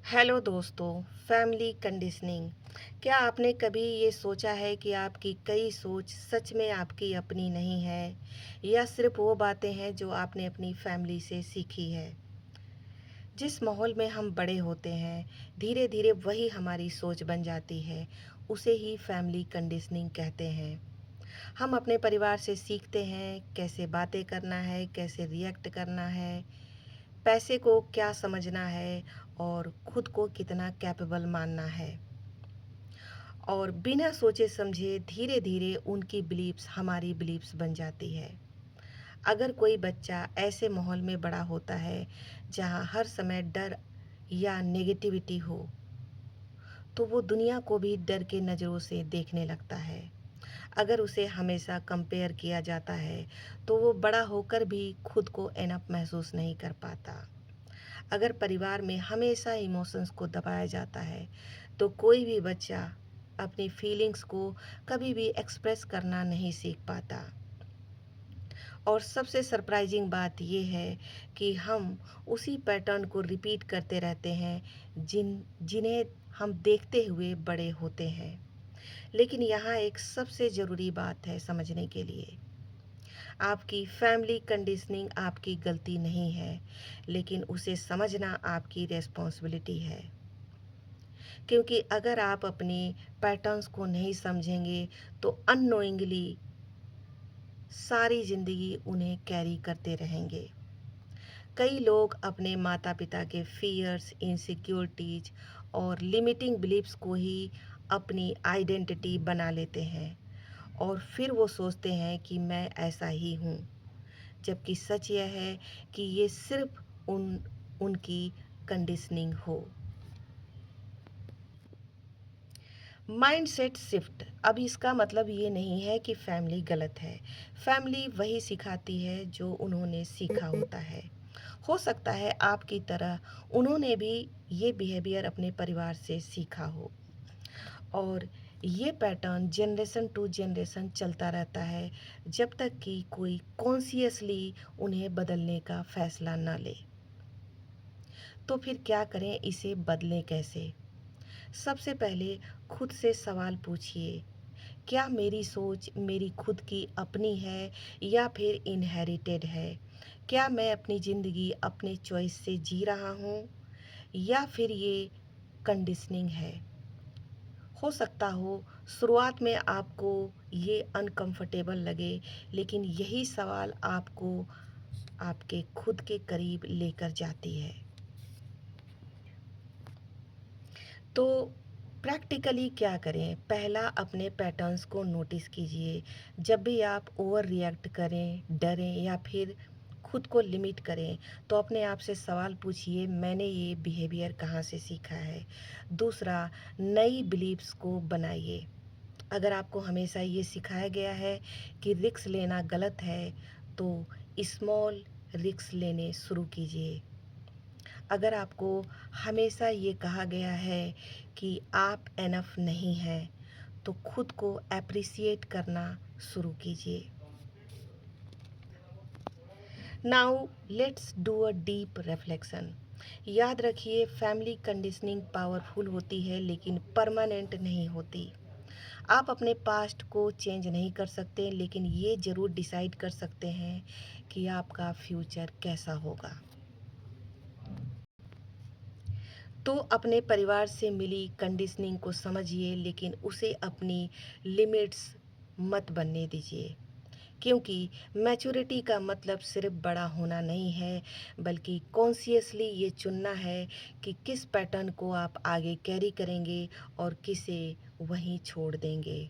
Hello दोस्तों। Family conditioning. क्या आपने कभी ये सोचा है कि आपकी कई सोच सच में आपकी अपनी नहीं है या सिर्फ वो बातें हैं जो आपने अपनी फैमिली से सीखी है? जिस माहौल में हम बड़े होते हैं, धीरे धीरे वही हमारी सोच बन जाती है। उसे ही फैमिली कंडीशनिंग कहते हैं। हम अपने परिवार से सीखते हैं कैसे बातें करना है, कैसे रिएक्ट करना है, पैसे को क्या समझना है और खुद को कितना कैपेबल मानना है। और बिना सोचे समझे धीरे धीरे उनकी बिलीव्स हमारी बिलीव्स बन जाती है। अगर कोई बच्चा ऐसे माहौल में बड़ा होता है जहाँ हर समय डर या नेगेटिविटी हो, तो वो दुनिया को भी डर के नज़रों से देखने लगता है। अगर उसे हमेशा कंपेयर किया जाता है तो वो बड़ा होकर भी खुद को एनफ महसूस नहीं कर पाता। अगर परिवार में हमेशा इमोशंस को दबाया जाता है तो कोई भी बच्चा अपनी फीलिंग्स को कभी भी एक्सप्रेस करना नहीं सीख पाता। और सबसे सरप्राइजिंग बात यह है कि हम उसी पैटर्न को रिपीट करते रहते हैं जिन्हें हम देखते हुए बड़े होते हैं। लेकिन यहाँ एक सबसे ज़रूरी बात है समझने के लिए। आपकी फैमिली कंडीशनिंग आपकी गलती नहीं है, लेकिन उसे समझना आपकी रिस्पॉन्सिबिलिटी है। क्योंकि अगर आप अपनी पैटर्न्स को नहीं समझेंगे तो अननोइंगली सारी ज़िंदगी उन्हें कैरी करते रहेंगे। कई लोग अपने माता पिता के फियर्स, इनसिक्योरिटीज और लिमिटिंग बिलीफ्स को ही अपनी आइडेंटिटी बना लेते हैं और फिर वो सोचते हैं कि मैं ऐसा ही हूँ, जबकि सच यह है कि ये सिर्फ उनकी कंडीशनिंग हो। Mindset shift. अब इसका मतलब ये नहीं है कि फैमिली गलत है। फैमिली वही सिखाती है जो उन्होंने सीखा होता है। हो सकता है आपकी तरह उन्होंने भी ये बिहेवियर अपने परिवार से सीखा हो और ये पैटर्न जनरेशन टू जनरेशन चलता रहता है जब तक कि कोई कॉन्शियसली उन्हें बदलने का फैसला न ले। तो फिर क्या करें, इसे बदलें कैसे? सबसे पहले खुद से सवाल पूछिए, क्या मेरी सोच मेरी खुद की अपनी है या फिर इनहेरिटेड है? क्या मैं अपनी ज़िंदगी अपने चॉइस से जी रहा हूँ या फिर ये कंडीशनिंग है? हो सकता हो शुरुआत में आपको ये अनकंफर्टेबल लगे, लेकिन यही सवाल आपको आपके खुद के करीब लेकर जाती है। तो प्रैक्टिकली क्या करें? पहला, अपने पैटर्न्स को नोटिस कीजिए। जब भी आप ओवर रिएक्ट करें, डरें या फिर खुद को लिमिट करें, तो अपने आप से सवाल पूछिए, मैंने ये बिहेवियर कहाँ से सीखा है? दूसरा, नई बिलीव्स को बनाइए। अगर आपको हमेशा ये सिखाया गया है कि रिस्क लेना गलत है, तो स्मॉल रिस्क लेने शुरू कीजिए। अगर आपको हमेशा ये कहा गया है कि आप एनफ नहीं हैं, तो खुद को एप्रिसिएट करना शुरू कीजिए। Now let's do a deep reflection. याद रखिए, फैमिली कंडीशनिंग पावरफुल होती है लेकिन परमानेंट नहीं होती। आप अपने पास्ट को चेंज नहीं कर सकते, लेकिन ये ज़रूर डिसाइड कर सकते हैं कि आपका फ्यूचर कैसा होगा। तो अपने परिवार से मिली कंडीशनिंग को समझिए, लेकिन उसे अपनी लिमिट्स मत बनने दीजिए। क्योंकि मैच्योरिटी का मतलब सिर्फ बड़ा होना नहीं है, बल्कि कॉन्शियसली ये चुनना है कि किस पैटर्न को आप आगे कैरी करेंगे और किसे वहीं छोड़ देंगे।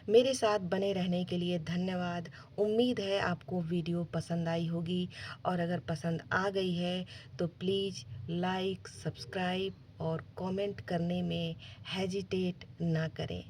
मेरे साथ बने रहने के लिए धन्यवाद। उम्मीद है आपको वीडियो पसंद आई होगी, और अगर पसंद आ गई है तो प्लीज़ लाइक, सब्सक्राइब और कमेंट करने में हेजिटेट ना करें।